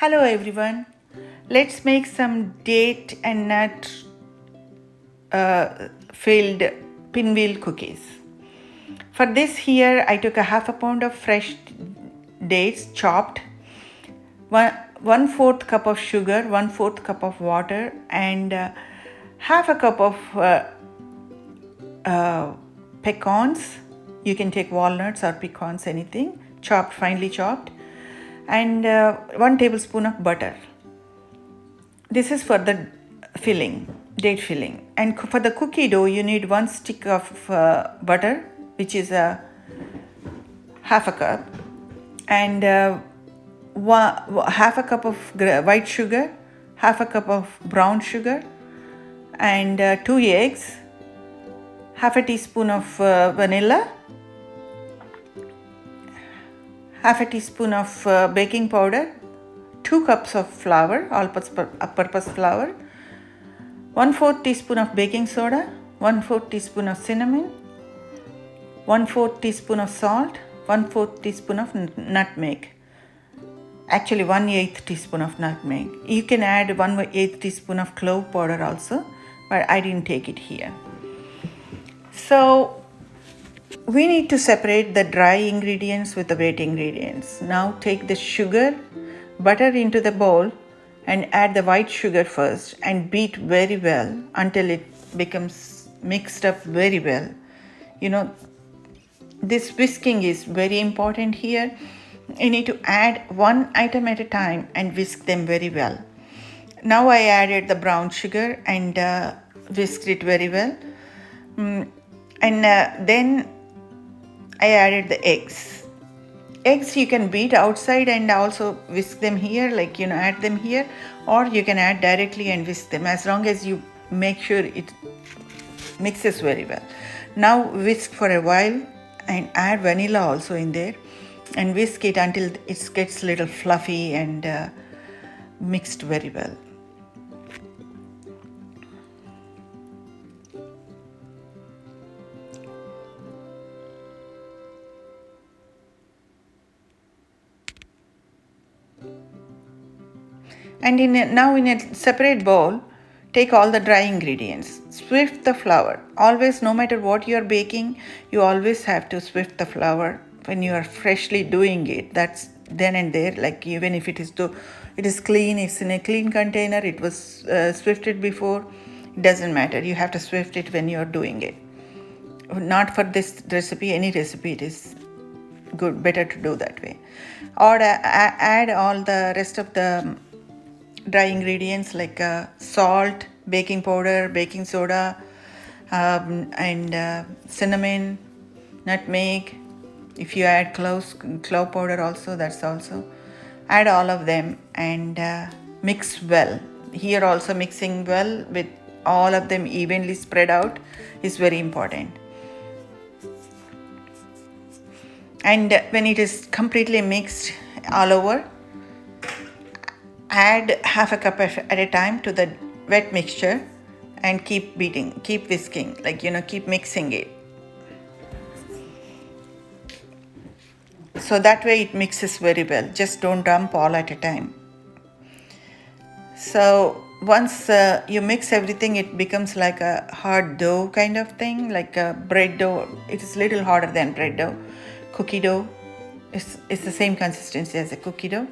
Hello everyone. Let's make some date and nut filled pinwheel cookies. For this here I took a half a pound of fresh dates chopped, one fourth cup of sugar, 1/4 cup of water, and half a cup of pecans. You can take walnuts or pecans, anything, chopped, finely chopped, and 1 tablespoon of butter. This is for the filling, date filling. And for the cookie dough, you need 1 stick of butter, which is half a cup, and half a cup of white sugar, half a cup of brown sugar, and 2 eggs, half a teaspoon of vanilla, half a teaspoon of baking powder, 2 cups of flour, all-purpose flour, 1/4 teaspoon of baking soda, 1/4 teaspoon of cinnamon, 1/4 teaspoon of salt, 1/4 teaspoon of nutmeg. Actually, 1/8 teaspoon of nutmeg. You can add 1/8 teaspoon of clove powder also, but I didn't take it here. So we need to separate the dry ingredients with the wet ingredients. Now take the sugar, butter into the bowl, and add the white sugar first and beat very well until it becomes mixed up very well. This whisking is very important here. You need to add one item at a time and whisk them very well. Now I added the brown sugar and whisked it very well. And then I added the eggs. Eggs you can beat outside and also whisk them here, add them here, or you can add directly and whisk them, as long as you make sure it mixes very well. Now whisk for a while and add vanilla also in there and whisk it until it gets a little fluffy and mixed very well. And now in a separate bowl, take all the dry ingredients. Swift the flour. Always, no matter what you are baking, you always have to swift the flour when you are freshly doing it. That's then and there. Like even if it is clean, it's in a clean container, it was swifted before, it doesn't matter. You have to swift it when you are doing it. Not for this recipe, any recipe it is good, better to do that way. Or add all the rest of the dry ingredients like salt, baking powder, baking soda, and cinnamon, nutmeg. If you add clove powder also, that's also. Add all of them and mix well. Here also mixing well with all of them evenly spread out is very important. And when it is completely mixed all over, add half a cup at a time to the wet mixture and keep beating, keep whisking, keep mixing it. So that way it mixes very well. Just don't dump all at a time. So once you mix everything, it becomes like a hard dough kind of thing, like a bread dough. It is a little harder than bread dough. Cookie dough is the same consistency as a cookie dough.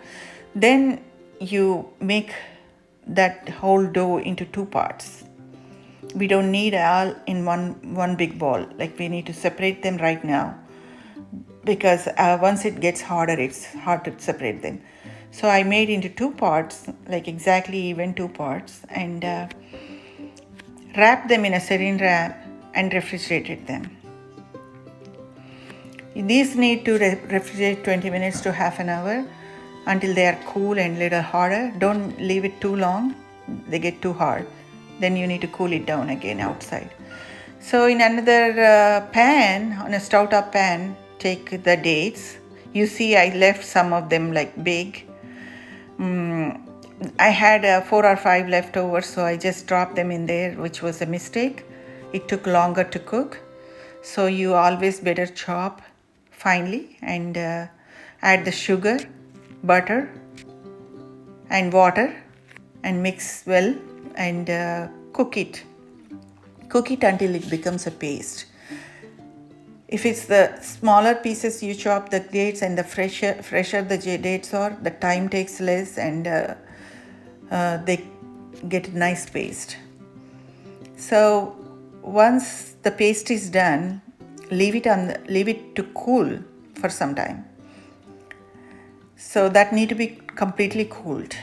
Then you make that whole dough into 2 parts. We don't need all in one big ball. We need to separate them right now, because once it gets harder, it's hard to separate them. So I made into 2 parts, exactly even 2 parts, and wrapped them in a saran wrap and refrigerated them. These need to refrigerate 20 minutes to half an hour until they are cool and little harder. Don't leave it too long, they get too hard. Then you need to cool it down again outside. So in another pan, on a stout up pan, take the dates. You see I left some of them big. I had 4 or 5 left over, so I just dropped them in there, which was a mistake. It took longer to cook. So you always better chop finely and add the sugar, butter, and water and mix well and cook it. Cook it until it becomes a paste. If it's the smaller pieces you chop the dates, and the fresher the dates are, the time takes less and they get a nice paste. So once the paste is done, leave it to cool for some time. So that need to be completely cooled.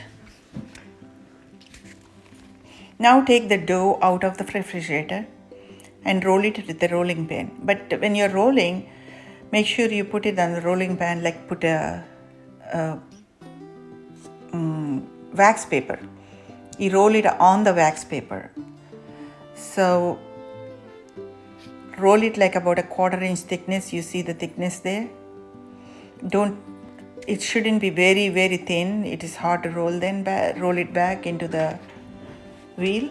Now take the dough out of the refrigerator and roll it with the rolling pin. But when you're rolling, make sure you put it on the rolling pan, like put a wax paper. You roll it on the wax paper. So roll it like about a 1/4 inch thickness. You see the thickness there. It shouldn't be very, very thin. It is hard to roll. Then roll it back into the wheel.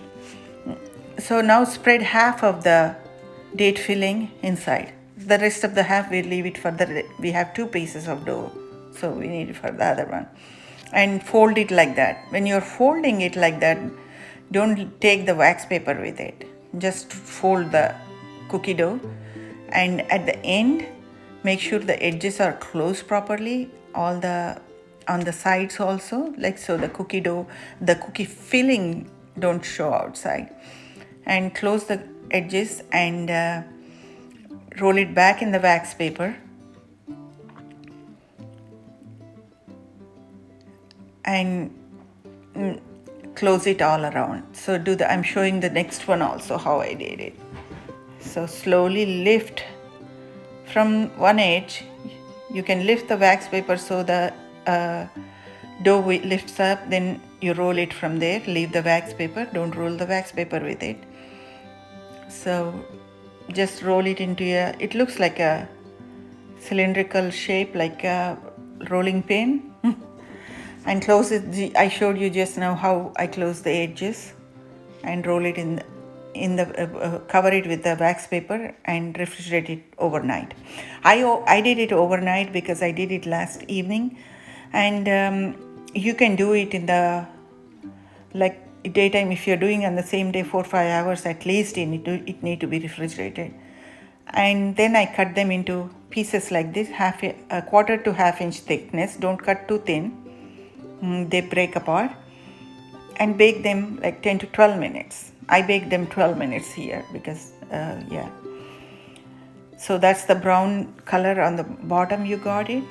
So now spread half of the date filling inside. The rest of the half we'll leave it for we have 2 pieces of dough, so we need it for the other one. And fold it like that. When you're folding it like that, don't take the wax paper with it. Just fold the cookie dough, and at the end, make sure the edges are closed properly, on the sides also, like so the cookie dough, the cookie filling don't show outside. And close the edges and roll it back in the wax paper and close it all around. So I'm showing the next one also how I did it. So slowly lift from one edge. You can lift the wax paper so the dough lifts up, then you roll it from there. Leave the wax paper, don't roll the wax paper with it. So just roll it into it looks like a cylindrical shape, like a rolling pin. And close it. I showed you just now how I close the edges and roll it in the cover it with the wax paper and refrigerate it overnight. I did it overnight because I did it last evening, and you can do it in the daytime. If you're doing on the same day 4-5 hours at least, it need to be refrigerated. And then I cut them into pieces like this, a 1/4 to 1/2 inch thickness. Don't cut too thin, they break apart. And bake them like 10 to 12 minutes. I baked them 12 minutes here because so that's the brown color on the bottom. You got it.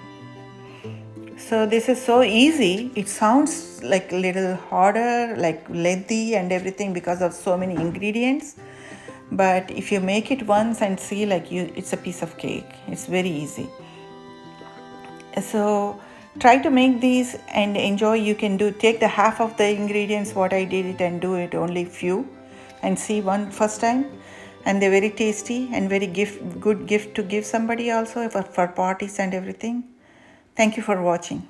So this is so easy. It sounds like a little harder, like lengthy and everything because of so many ingredients. But if you make it once and see, it's a piece of cake. It's very easy. So try to make these and enjoy. You can take the half of the ingredients what I did it and do it only few and see one first time, and they're very tasty and very good gift to give somebody also for parties and everything. Thank you for watching.